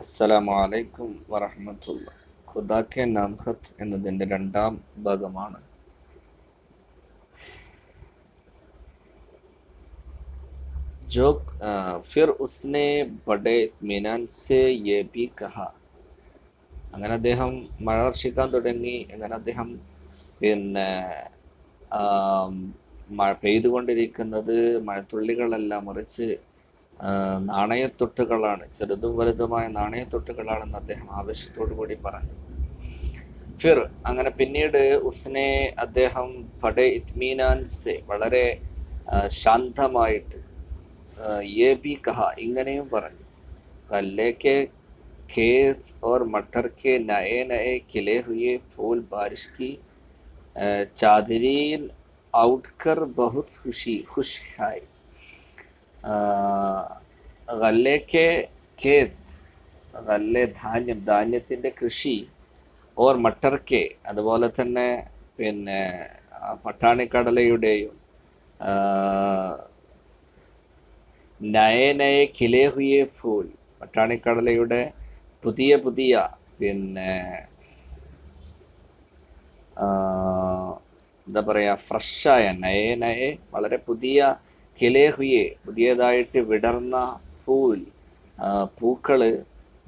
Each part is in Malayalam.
അസ്സലാമു അലൈക്കും വറഹ്മത്തുള്ള. ഖുദാക്കെ നാംഖത്ത് എന്നതിൻ്റെ രണ്ടാം ഭാഗമാണ്. जो फिर उसने बड़े इत्मीनान से ये भी कहा. അങ്ങനെ അദ്ദേഹം മഴ വർഷിക്കാൻ തുടങ്ങി. അങ്ങനെ അദ്ദേഹം പിന്നെ മഴ പെയ്തുകൊണ്ടിരിക്കുന്നത് മഴത്തുള്ളികളെല്ലാം മറിച്ച് നാണയത്തൊട്ടുകളാണ്, ചെറുതും വലുതുമായ നാണയത്തൊട്ടുകളാണെന്ന് അദ്ദേഹം ആവേശത്തോടു കൂടി പറഞ്ഞു. ഫിർ അങ്ങനെ പിന്നീട് ഉസ്നെ അദ്ദേഹം ബഡേ ഇത്മീനാൻ സെ വളരെ ശാന്തമായിട്ട് യേ ബി കഹ ഇങ്ങനെയും പറഞ്ഞു. കല്ലേ കെ खेत और मटर के नए नए खिले हुए फूल बारिश की चादरीन उठकर बहुत खुश है. ഗല്ലേക്ക് ഖേത്ത്, ഗല്ലെ ധാന്യം, ധാന്യത്തിൻ്റെ കൃഷി, ഓർ മട്ടർക്കെ അതുപോലെ തന്നെ പിന്നെ പട്ടാണിക്കടലയുടെയും നയെ നയെ ഖിലേ ഹുയെ ഫൂൽ, പട്ടാണിക്കടലയുടെ പുതിയ പുതിയ പിന്നെ എന്താ പറയുക, ഫ്രഷായ നയെ നയെ വളരെ പുതിയ, ഖിലേ ഹുയെ പുതിയതായിട്ട് വിടർന്ന, ഫൂൽ പൂക്കള്,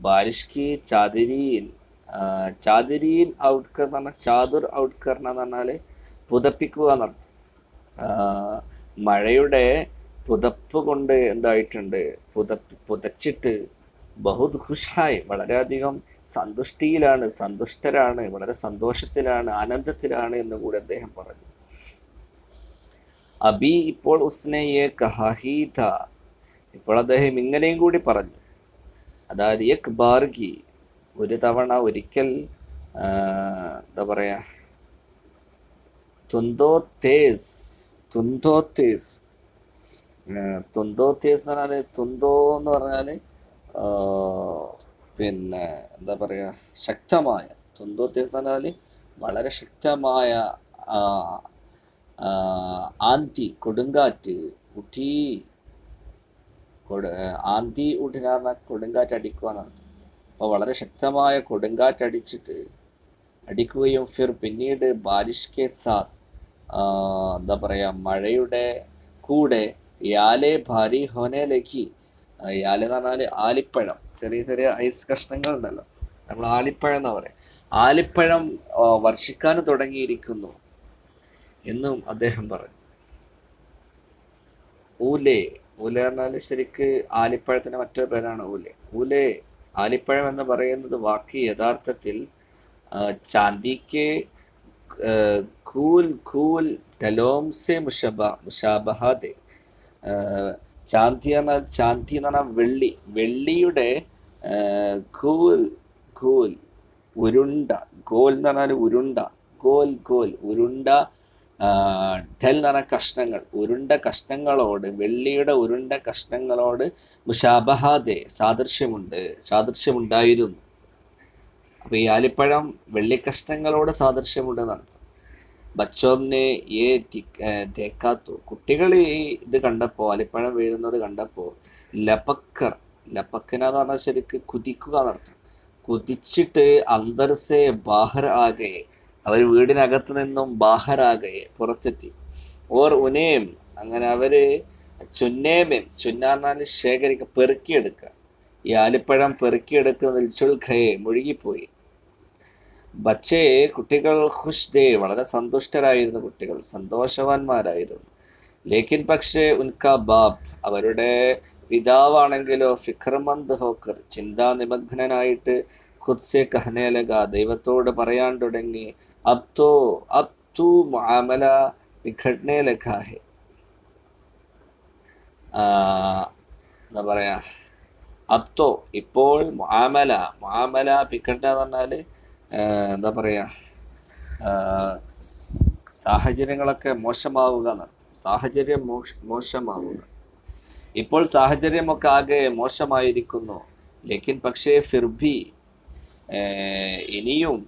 ബാരിഷ് കി ചാദിരീൻ, ചാദിരീൻ ഔട്ട്കർ എന്ന് പറഞ്ഞാൽ, ചാതുർ ഔട്ട്കർ എന്ന് പറഞ്ഞാൽ പുതപ്പിക്കുക എന്നർത്ഥം. മഴയുടെ പുതപ്പ് കൊണ്ട് എന്തായിട്ടുണ്ട്, പുതച്ചിട്ട് ബഹുത് ഖുഷായി വളരെയധികം സന്തുഷ്ടിയിലാണ്, സന്തുഷ്ടരാണ്, വളരെ സന്തോഷത്തിലാണ്, ആനന്ദത്തിലാണ് എന്ന് കൂടി അദ്ദേഹം പറഞ്ഞു. അബി ഇപ്പോൾ ഉസ്നെ യേ കഹാഹി ഥ, ഇപ്പോൾ അദ്ദേഹം ഇങ്ങനെയും കൂടി പറഞ്ഞു. അതായത് യക് ബാർഗി, ഒരു തവണ, ഒരിക്കൽ, എന്താ പറയാ, തുന്തോ തേസ്, തുന്തോ തേസ്, തുന്തോ തേസ് എന്ന് പറഞ്ഞാൽ, തുന്തോ എന്ന് പറഞ്ഞാൽ പിന്നെ എന്താ പറയുക, ശക്തമായ, തുന്തോ തേസ് എന്ന് പറഞ്ഞാൽ വളരെ ശക്തമായ ആന്തി, കൊടുങ്കാറ്റ്, ഉഠി, ആന്തി ഉഠിന പറഞ്ഞാൽ കൊടുങ്കാറ്റ് അടിക്കുക എന്നർത്ഥം. അപ്പോൾ വളരെ ശക്തമായ കൊടുങ്കാറ്റ് അടിക്കുകയും ഫിർ പിന്നീട് ബാരിഷ് കെ സാത്ത്, എന്താ പറയുക, മഴയുടെ കൂടെ, യാലെ ഭാരി ഹോനെ ലക്കി, യാലെ എന്ന് പറഞ്ഞാൽ ആലിപ്പഴം, ചെറിയ ചെറിയ ഐസ് കഷ്ണങ്ങൾ ഉണ്ടല്ലോ, നമ്മൾ ആലിപ്പഴം എന്നാ പറയാം, ആലിപ്പഴം വർഷിക്കാൻ തുടങ്ങിയിരിക്കുന്നു എന്നും അദ്ദേഹം പറഞ്ഞു. ഊലേ, ഊല പറഞ്ഞാൽ ശരിക്ക് ആലിപ്പഴത്തിന് മറ്റൊരു പേരാണ് ഊലെ. ഊലെ, ആലിപ്പഴം എന്ന് പറയുന്നത് വാക്ക് യഥാർത്ഥത്തിൽ ചാന്ദിക്ക് ഖൂൽ ഖൂൽ തലോം സെ മുഷാബഹാദെ, ചാന്തി എന്ന് പറഞ്ഞാൽ വെള്ളി, വെള്ളിയുടെ ഖൂൽ ഖൂൽ ഉരുണ്ട, ഗോൽ എന്ന് പറഞ്ഞാൽ ഉരുണ്ട, ഗോൽ ഗോൽ ഉരുണ്ട, ഢൽ എന്ന് പറഞ്ഞ കഷ്ണങ്ങൾ, ഉരുണ്ട കഷ്ണങ്ങളോട്, വെള്ളിയുടെ ഉരുണ്ട കഷ്ണങ്ങളോട് മുഷാബഹാദെ സാദൃശ്യമുണ്ടായിരുന്നു. അപ്പൊ ഈ ആലിപ്പഴം വെള്ളിക്കഷ്ണങ്ങളോട് സാദൃശ്യമുണ്ട് എന്നർത്ഥം. ബച്ചോംനെ ഏ തേക്കാത്തു, കുട്ടികൾ ഇത് കണ്ടപ്പോൾ, ആലിപ്പഴം വീഴുന്നത് കണ്ടപ്പോൾ, ലപക്കർ, ലപക്കന എന്ന് പറഞ്ഞാൽ ശരിക്ക് കുതിക്കുക എന്നർത്ഥം, കുതിച്ചിട്ട് അന്തർസെ ബാഹർ ആകെ, അവർ വീടിനകത്ത് നിന്നും ബാഹറാകെ പുറത്തെത്തി, ഓർ ഉനേം, അങ്ങനെ അവര് ചുന്നേമേം, ചുന്നാർന്നാല് ശേഖരിക്കുക, പെറുക്കിയെടുക്കുക, ഈ ആലിപ്പഴം പെറുക്കിയെടുക്കുന്നതിൽ ചുൽഖയെ മുഴുകിപ്പോയി. ബച്ചേ കുട്ടികൾ ഖുഷ് ദേ വളരെ സന്തുഷ്ടരായിരുന്നു, കുട്ടികൾ സന്തോഷവാന്മാരായിരുന്നു. ലേക്കിൻ പക്ഷേ ഉൻകാ ബാബ് അവരുടെ പിതാവാണെങ്കിലോ ഫിഖർമന്ത് ഹോക്കർ ചിന്താനിമഗ്നനായിട്ട് ഖുദ്സെ കഹനെ ലഗ ദൈവത്തോട് പറയാൻ തുടങ്ങി, അബ് തൂ മുആമല ബിഘടനെ ലഗാ ഹെ, എന്താ പറയാ, അബ്തോ ഇപ്പോൾ, മുആമല ബിഘടന എന്ന് പറഞ്ഞാൽ എന്താ പറയാ, സാഹചര്യങ്ങളൊക്കെ മോശമാവുക എന്നർത്ഥം, സാഹചര്യം മോശമാവുക. ഇപ്പോൾ സാഹചര്യമൊക്കെ ആകെ മോശമായിരിക്കുന്നു. ലേക്കിൻ പക്ഷേ ഫിർബി ഇനിയും,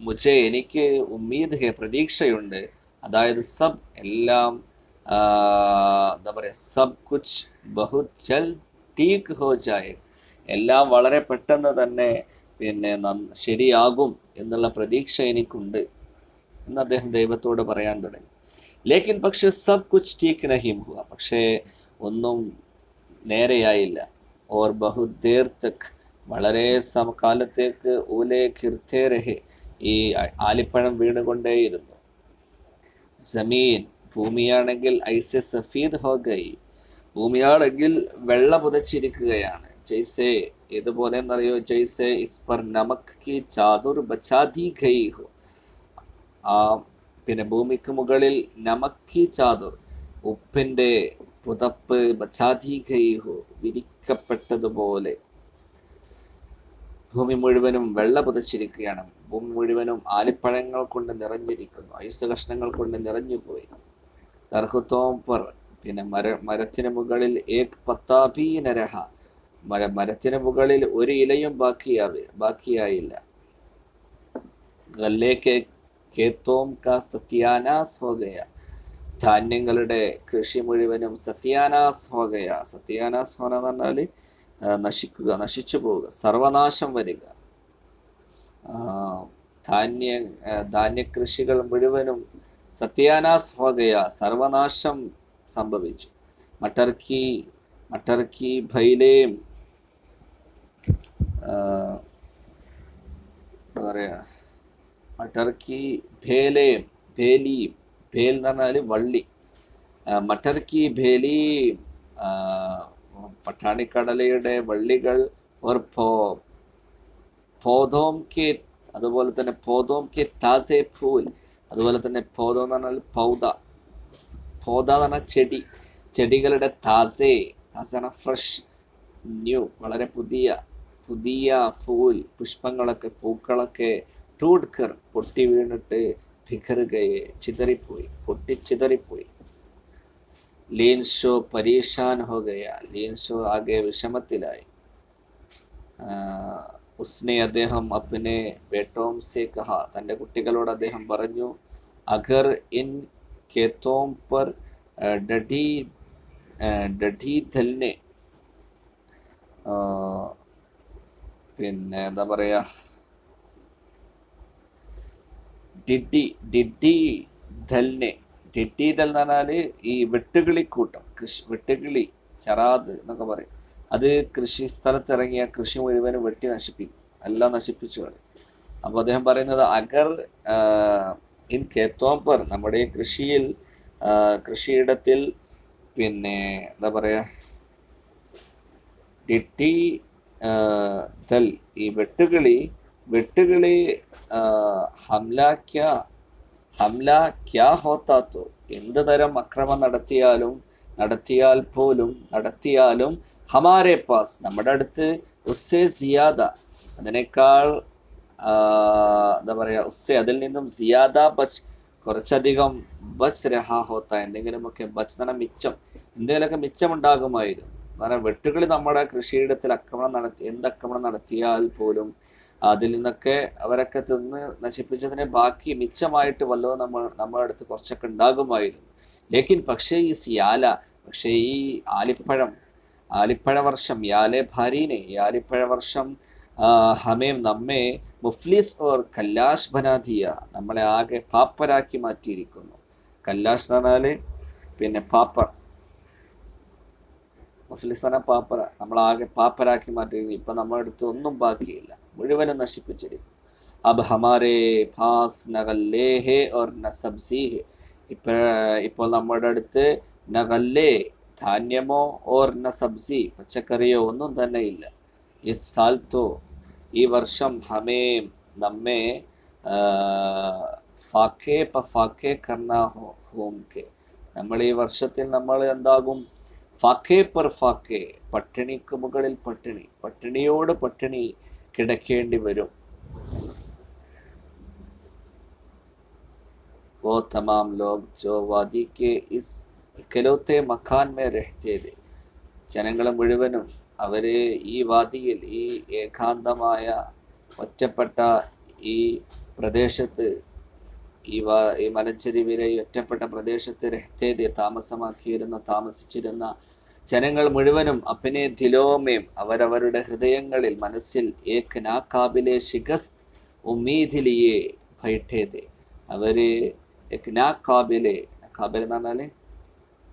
മുझे എനിക്ക് ഉമ്മീദ് ഹെ പ്രതീക്ഷയുണ്ട്, അതായത് സബ് എല്ലാം എന്താ പറയുക, സബ് കുച്ച് ബഹുത് ജൽദ് ടീക്ക് ഹോ ജായേ, എല്ലാം വളരെ പെട്ടെന്ന് തന്നെ പിന്നെ ശരിയാകും എന്നുള്ള പ്രതീക്ഷ എനിക്കുണ്ട് എന്ന് അദ്ദേഹം ദൈവത്തോട് പറയാൻ തുടങ്ങി. ലേക്കിൻ പക്ഷെ സബ് കുച്ച് ടീക്ക് നഹീം ഹുവ, പക്ഷേ ഒന്നും നേരെയായില്ല. ഓർ ബഹുത് ദേർ തക്, വളരെ കാലത്തേക്ക് ഊലേ ഖിർത്തേ രഹെ, ഈ ആലിപ്പഴം വീണുകൊണ്ടേയിരുന്നു. സമീൻ, ഭൂമിയാണെങ്കിൽ ഐസെ സഫീദ് ഹോ ഗയി, ഭൂമിയാണെങ്കിൽ വെള്ള പുതച്ചിരിക്കുകയാണ്. ജൈസെ, ഇതുപോലെ എന്നറിയോ, ജൈസെ ഇസ് പർ നമക് കി ചാദുർ ബച്ചാ ദി ഗയി ഹോ, ആ പിന്നെ ഭൂമിക്ക് മുകളിൽ നമക് കി ചാദുർ, ഉപ്പിന്റെ പുതപ്പ്, ബച്ചാ ദി ഗയി ഹോ, വിരിക്കപ്പെട്ടതുപോലെ ഭൂമി മുഴുവനും വെള്ള പുതച്ചിരിക്കുകയാണ്. ഭൂമി മുഴുവനും ആലിപ്പഴങ്ങൾ കൊണ്ട് നിറഞ്ഞിരിക്കുന്നു, ഐസ് കഷ്ണങ്ങൾ കൊണ്ട് നിറഞ്ഞുപോയി. തർഹുത്തോം പർ, പിന്നെ മരത്തിന് മുകളിൽ ഏക് പത്താ ഭീ നരഹ, മരത്തിന് മുകളിൽ ഒരു ഇലയും ബാക്കിയായില്ല. ഗല്ലേ കെ ഖേത്തോം കാ സത്യാനാസ് ഹോ ഗയ, ധാന്യങ്ങളുടെ കൃഷി മുഴുവനും സത്യാനാസ് ഹോ ഗയ, സത്യാനാസ് ഹോന എന്ന് പറഞ്ഞാൽ നശിക്കുക, നശിച്ചു പോവുക, സർവനാശം വരിക. ധാന്യകൃഷികൾ മുഴുവനും സത്യാനാസ് ഹോ ഗയ, സർവനാശം സംഭവിച്ചു. മട്ടർക്കി ഭൈലേം, എന്താ പറയാ, മട്ടർക്കി ഭേലേം, ഭേലീം, ഭേൽ എന്ന് പറഞ്ഞാൽ വള്ളി, മട്ടർക്കി ഭേലീം, പട്ടാണിക്കടലയുടെ വള്ളികൾ, ഓർ പോധോം കെ, അതുപോലെ തന്നെ പോധോം കെ താസെ ഫൂൽ, അതുപോലെ തന്നെ പോധോ എന്ന് പറഞ്ഞാൽ പൗധ എന്ന് പറഞ്ഞാൽ ചെടി, ചെടികളുടെ താസെ പറഞ്ഞാൽ ഫ്രഷ്, ന്യൂ, വളരെ പുതിയ ഫൂൽ, പുഷ്പങ്ങളൊക്കെ, പൂക്കളൊക്കെ, ടൂട്ട്കർ, പൊട്ടി വീണിട്ട്, ഭിഖറുകയെ, പൊട്ടിച്ചിതറിപ്പോയി. ലീൻഷോ പരീഷാൻ ഹോ ഗയ, ലീൻഷോ ആകെ വിഷമത്തിലായി. ഉസ്നെ, അദ്ദേഹം അപ്നെ ബേട്ടോം സെ കഹ, തൻ്റെ കുട്ടികളോട് അദ്ദേഹം പറഞ്ഞു, അഗർ ഇൻ കേത്തോം പർ ഡഠി ധൽനെ, പിന്നെ എന്താ പറയാ, ഡിഡി ധൽനെ, ഡിഡി ധൽ എന്ന് പറഞ്ഞാല് ഈ വെട്ടുകിളിക്കൂട്ടം, വെട്ടുകിളി, ചറാദ് എന്നൊക്കെ പറയും. അത് കൃഷി സ്ഥലത്തിറങ്ങിയ കൃഷി മുഴുവനും വെട്ടി നശിപ്പിക്കും, എല്ലാം നശിപ്പിച്ചു കളയും. അപ്പോൾ അദ്ദേഹം പറയുന്നത്, അഗർ ഇൻ കേത്തോം പർ, നമ്മുടെ കൃഷിയിടത്തിൽ പിന്നെ എന്താ പറയാ, ഡിഡി ധൽ, ഈ വെട്ടുകിളി ഹംല ക്യാ ഹോത്താ തോ, എന്ത് തരം അക്രമം നടത്തിയാലും ഹമാരെ പാസ്, നമ്മുടെ അടുത്ത്, ഉസ്സെ സിയാദ, അതിനേക്കാൾ എന്താ പറയാ, ഉസ്സെ, അതിൽ നിന്നും സിയാദ ബച്ച്, കുറച്ചധികം ബച്ച് രഹാ ഹോത്ത, എന്തെങ്കിലുമൊക്കെ ബച്ച് എന്ന മിച്ചം, എന്തെങ്കിലുമൊക്കെ മിച്ചമുണ്ടാകുമായിരുന്നു. കാരണം വെട്ടുകിളി നമ്മുടെ കൃഷിയിടത്തിൽ എന്ത് ആക്രമണം നടത്തിയാൽ പോലും അതിൽ നിന്നൊക്കെ അവരൊക്കെ തിന്ന് നശിപ്പിച്ചതിനെ ബാക്കി മിച്ചമായിട്ട് വല്ലതും നമ്മുടെ അടുത്ത് കുറച്ചൊക്കെ ഉണ്ടാകുമായിരുന്നു. ലേക്കിൻ പക്ഷേ ഈ ആലിപ്പഴ വർഷം, യാലെ ഭാരീനെ, ഈ ആലിപ്പഴ വർഷം ഹമേം, നമ്മെ, മുഫ്ലിസ് ഓർ കല്ലാഷ് ബനാദിയ, നമ്മളെ ആകെ പാപ്പരാക്കി മാറ്റിയിരിക്കുന്നു. കല്ലാഷ് എന്ന് പറഞ്ഞാല് പിന്നെ പാപ്പർ, മുഫ്ലിസന പാപ്പര, നമ്മളാകെ പാപ്പരാക്കി മാറ്റിയിരിക്കുന്നു. ഇപ്പൊ നമ്മുടെ അടുത്ത് ഒന്നും ബാക്കിയില്ല, മുഴുവനും നശിപ്പിച്ചിരിക്കും. അബ് ഹമാരെ പാസ് നഗല്ലേ ഹേ ഓർ ന സബ്സി ഹേ, ഇപ്പോൾ നമ്മുടെ അടുത്ത് നഗല്ലേ, ധാന്യമോ, ഓർ ന സബ്സി, പച്ചക്കറിയോ ഒന്നും തന്നെ ഇല്ല. ഇസ് സാൽ തോ, ഈ വർഷം ഹമേം, നമ്മെ ഫാക്കെ കർണാ ഹോം കെ, നമ്മൾ ഈ വർഷത്തിൽ നമ്മൾ എന്താകും, ഫാക്കെ പർ ഫാക്കെ, പട്ടിണിക്ക് മുകളിൽ പട്ടിണി, പട്ടിണിയോട് പട്ടിണി കിടക്കേണ്ടി വരും. वो तमाम लोग जो वादी के इस इकलौते मकान में रहते थे, ജനങ്ങൾ മുഴുവനും അവര് ഈ വാദിയിൽ, ഈ ഏകാന്തമായ ഒറ്റപ്പെട്ട ഈ പ്രദേശത്ത്, ഈ മലഞ്ചെരിവിലെ ഒറ്റപ്പെട്ട പ്രദേശത്ത് രഹ്തേദ്, താമസിച്ചിരുന്ന ജനങ്ങൾ മുഴുവനും അപ്പനെ ദിലോമേം അവരവരുടെ ഹൃദയങ്ങളിൽ മനസ്സിൽ ഏക് നാക്കാബിലെ ഷിഗസ്ത് ഉമ്മീദിലിയെ ഭയട്ടേത്. അവര് ഏക് നാക്കാബിലെ, കാബിൽ എന്ന് പറഞ്ഞാല്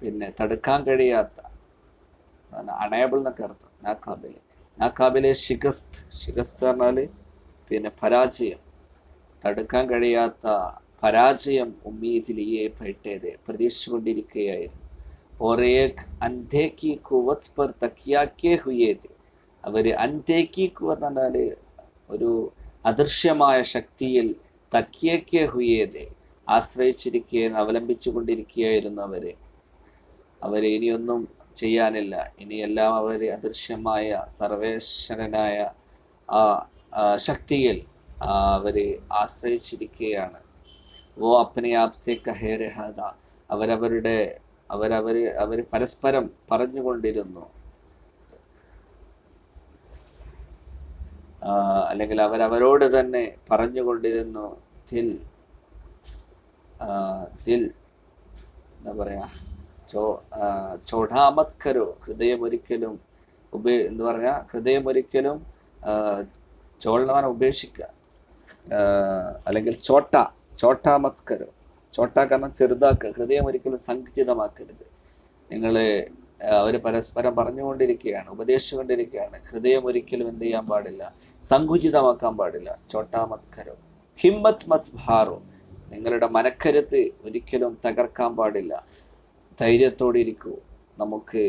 പിന്നെ തടുക്കാൻ കഴിയാത്ത, അണയബിൾ എന്നൊക്കെ അർത്ഥം. നാക്കാബിലെ ഷിഗസ്ത് പറഞ്ഞാല് പിന്നെ പരാജയം, തടുക്കാൻ കഴിയാത്ത പരാജയം ഉമ്മീദിലിയെ ഭയട്ടേത് പ്രതീക്ഷിച്ചുകൊണ്ടിരിക്കുകയായിരുന്നു. ഓരേക് അന്തേക്കി കുവത്ത് പർ തക്കിയാക്കേ ഹുയേത്. അവര് അന്തേക്കി കുവത്ത് പറഞ്ഞാല് ഒരു അദൃശ്യമായ ശക്തിയിൽ തക്കിയക്കേ ഹുയേത് ആശ്രയിച്ചിരിക്കുകയും അവലംബിച്ചു കൊണ്ടിരിക്കുകയായിരുന്നു അവര് ഇനിയൊന്നും ചെയ്യാനില്ല, ഇനിയെല്ലാം അവർ അദൃശ്യമായ സർവേശ്വരനായ ആ ശക്തിയിൽ അവര് ആശ്രയിച്ചിരിക്കുകയാണ്. വോ അപ്നെ ആപ് സെ കഹേ രഹാ താ. അവര് പരസ്പരം പറഞ്ഞുകൊണ്ടിരുന്നു, അല്ലെങ്കിൽ അവരവരോട് തന്നെ പറഞ്ഞുകൊണ്ടിരുന്നു. ദിൽ എന്താ പറയാ, ചോടാമത് കരോ, ഹൃദയമൊരിക്കലും ഹൃദയമൊരിക്കലും ചോളന ഉപേക്ഷിക്കുക, അല്ലെങ്കിൽ ചോട്ടാമത് കരോ. ചോട്ടാ കാരണം ചെറുതാക്കുക, ഹൃദയം ഒരിക്കലും സങ്കുചിതമാക്കരുത്. അവർ പരസ്പരം പറഞ്ഞുകൊണ്ടിരിക്കുകയാണ്, ഉപദേശിച്ചുകൊണ്ടിരിക്കുകയാണ്. ഹൃദയം ഒരിക്കലും എന്ത് ചെയ്യാൻ പാടില്ല, സങ്കുചിതമാക്കാൻ പാടില്ല. ചോട്ടാമത് കരോ ഹിമ്മത് മത് ഭാരോ, നിങ്ങളുടെ മനക്കരുത്ത് ഒരിക്കലും തകർക്കാൻ പാടില്ല. ധൈര്യത്തോടെ ഇരിക്കൂ, നമുക്ക്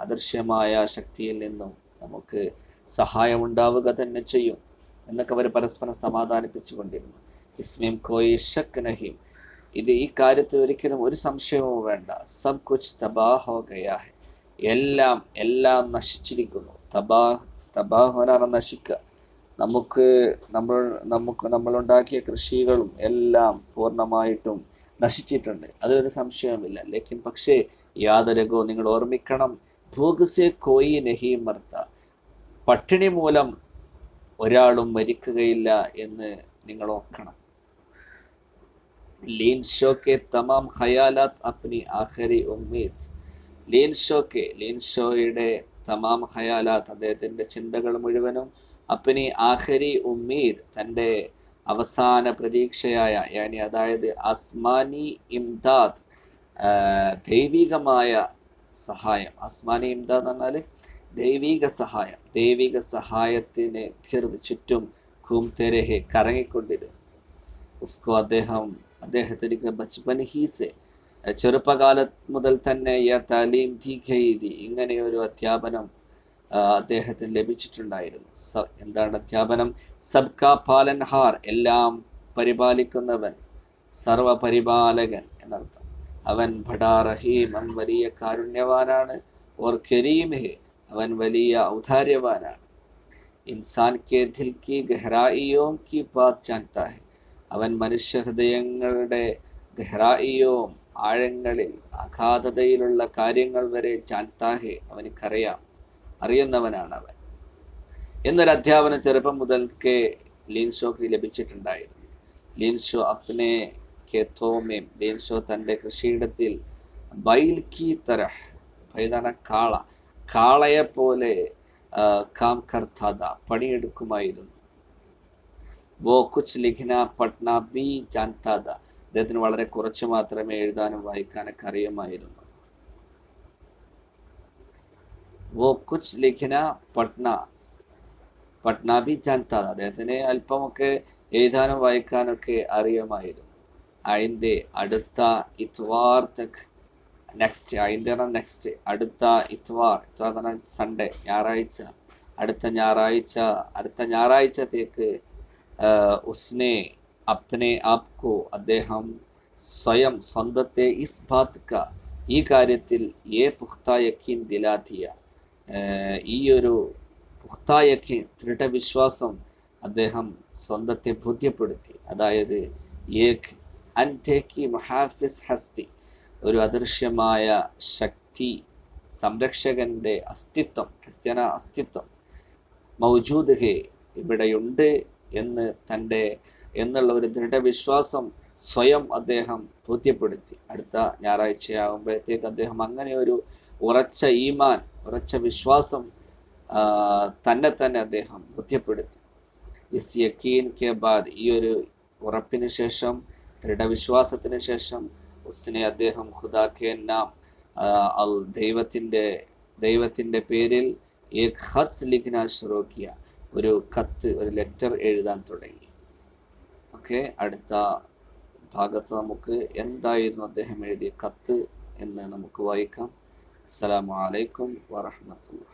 അദൃശ്യമായ ശക്തിയിൽ നിന്നും നമുക്ക് സഹായം ഉണ്ടാവുക തന്നെ ചെയ്യും എന്നൊക്കെ അവർ പരസ്പരം സമാധാനിപ്പിച്ചുകൊണ്ടിരുന്നു. ഇസ്മീം കോയി ഷക്ക് നഹീം, ഈ കാര്യത്തിൽ ഒരിക്കലും ഒരു സംശയവും വേണ്ട. സബ് കുച്ച് തബാഹ് ഹോ ഗയാ ഹൈ, എല്ലാം നശിച്ചിരിക്കുന്നു. തബാഹ് നശിക്കുക. നമ്മളുണ്ടാക്കിയ കൃഷികളും എല്ലാം പൂർണ്ണമായിട്ടും നശിച്ചിട്ടുണ്ട്, അതിലൊരു സംശയവുമില്ല. ലേക്കിൻ പക്ഷേ യാതൊരകോ, നിങ്ങൾ ഓർമ്മിക്കണം, ഭൂഗ്സെ കോയി നഹി മർത്ത, പട്ടിണി മൂലം ഒരാളും മരിക്കുകയില്ല എന്ന് നിങ്ങൾ ഓർക്കണം. ലീൻ ഷോക്കെ തമാം ഖയാലാത്ത് അപ്നി ആഖിരി ഉമ്മീദ്. ലീൻ ഷോയുടെ തമാം ഖയാലാത്ത്, അദ്ദേഹത്തിൻ്റെ ചിന്തകൾ മുഴുവനും, അപ്നി ആഖിരി ഉമ്മീദ്, തൻ്റെ അവസാന പ്രതീക്ഷയായ, അതായത് അസ്മാനി ഇംദാദ്, ദൈവികമായ സഹായം. അസ്മാനി ഇംദാദ് എന്നാൽ ദൈവിക സഹായത്തിന് ചുറ്റും ഘൂംതെ രഹെ, കറങ്ങിക്കൊണ്ടിരുന്നു. ഉസ്കോ അദ്ദേഹത്തിന് ബച്പൻ ഹീസെ, ചെറുപ്പകാലം മുതൽ തന്നെ താലീം ദി ഗയി തി, ഇങ്ങനെ ഒരു അധ്യാപനം അദ്ദേഹത്തിന് ലഭിച്ചിട്ടുണ്ടായിരുന്നു. എന്താണ് അധ്യാപനം? സബ്കാ പാലൻഹാർ, എല്ലാം പരിപാലിക്കുന്നവൻ, സർവപരിപാലകൻ എന്നർത്ഥം. അവൻ ബഡാ റഹീം, അവൻ വലിയ കാരുണ്യവാനാണ്. ഓർ കരീം ഹെ, അവൻ വലിയ ഔദാര്യവാനാണ്. ഇൻസാൻ കെ ദിൽ കി ഗഹ്റായിയോം കി ബാത് ജാൻതാ ഹെ, അവൻ മനുഷ്യ ഹൃദയങ്ങളുടെ ഗഹ്റായിയോം, ആഴങ്ങളിൽ അഗാധതയിലുള്ള കാര്യങ്ങൾ വരെ ജാൻതാ ഹെ, അവനിക്കറിയാം, അറിയുന്നവനാണ് അവൻ എന്നൊരു അധ്യാപനം ചെറുപ്പം മുതൽക്കേ ലീൻ ഷോക്ക് ലഭിച്ചിട്ടുണ്ടായിരുന്നു. ലീൻ ഷോ അപ്നെ ഖേത്തോമേം, ലീൻ ഷോ തൻ്റെ കൃഷിയിടത്തിൽ ബൈൽ കി തരഹ്, ബൈലാണ് കാളയെപ്പോലെ കാം കർത്താദ, പണിയെടുക്കുമായിരുന്നു. വോ കുച്ച് ലിഖ്ന പഠന ബി ജാൻതാദ, അദ്ദേഹത്തിന് വളരെ കുറച്ച് മാത്രമേ എഴുതാനും വായിക്കാനൊക്കെ അറിയുമായിരുന്നു. വോ കുച്ച് ലിഖ്ന പഠന ബി ജാൻതാദ, അദ്ദേഹത്തിന് അല്പമൊക്കെ എഴുതാനും വായിക്കാനൊക്കെ അറിയുമായിരുന്നു. അതിൻ്റെ അടുത്ത ഇത്വാർ തക്, നെക്സ്റ്റ് അടുത്ത ഇത്വാർ എന്ന് പറഞ്ഞാൽ സൺഡേ, ഞായറാഴ്ച, അടുത്ത ഞായറാഴ്ചത്തേക്ക് ഉസ്നെ അപ്നെ ആപ്കോ, അദ്ദേഹം സ്വന്തത്തെ ഇസ് ബാത് ക, ഈ കാര്യത്തിൽ പുഖ്ത യക്കീൻ ദിലാ ദിയ, ഈ ഒരു പുഖ്ത യക്കീൻ, ദൃഢവിശ്വാസം അദ്ദേഹം സ്വന്തത്തെ ബോധ്യപ്പെടുത്തി. അതായത് ഏക് അൻതേക്കി മുഹാഫിസ് ഹസ്തി, ഒരു അദൃശ്യമായ ശക്തി, സംരക്ഷകന്റെ അസ്തിത്വം, ക്രിസ്ത്യാന അസ്തിത്വം, മൗജൂദ് ഹെ, ഇവിടെയുണ്ട് എന്നുള്ള ഒരു ദൃഢവിശ്വാസം സ്വയം അദ്ദേഹം ബോധ്യപ്പെടുത്തി. അടുത്ത ഞായറാഴ്ചയാകുമ്പോഴത്തേക്ക് അദ്ദേഹം അങ്ങനെ ഒരു ഉറച്ച ഈമാൻ, ഉറച്ച വിശ്വാസം തന്നെ അദ്ദേഹം ബോധ്യപ്പെടുത്തി. ഇസ് യക്കീൻ കെ ബാദ്, ഈ ഒരു ഉറപ്പിന് ശേഷം, ദൃഢവിശ്വാസത്തിന് ശേഷം, ഉസ്നെ അദ്ദേഹം ഖുദാ കെ നാം, ദൈവത്തിൻ്റെ പേരിൽ ഏക് ഖത്ത് ലിഖ്ന ശുറൂ കിയ, ഒരു കത്ത്, ഒരു ലെറ്റർ എഴുതാൻ തുടങ്ങി. ഓക്കെ, അടുത്ത ഭാഗത്ത് നമുക്ക് എന്തായിരുന്നു അദ്ദേഹം എഴുതിയ കത്ത് എന്ന് നമുക്ക് വായിക്കാം. അസ്സലാമു അലൈക്കും വറഹ്മത്തുള്ളാഹി.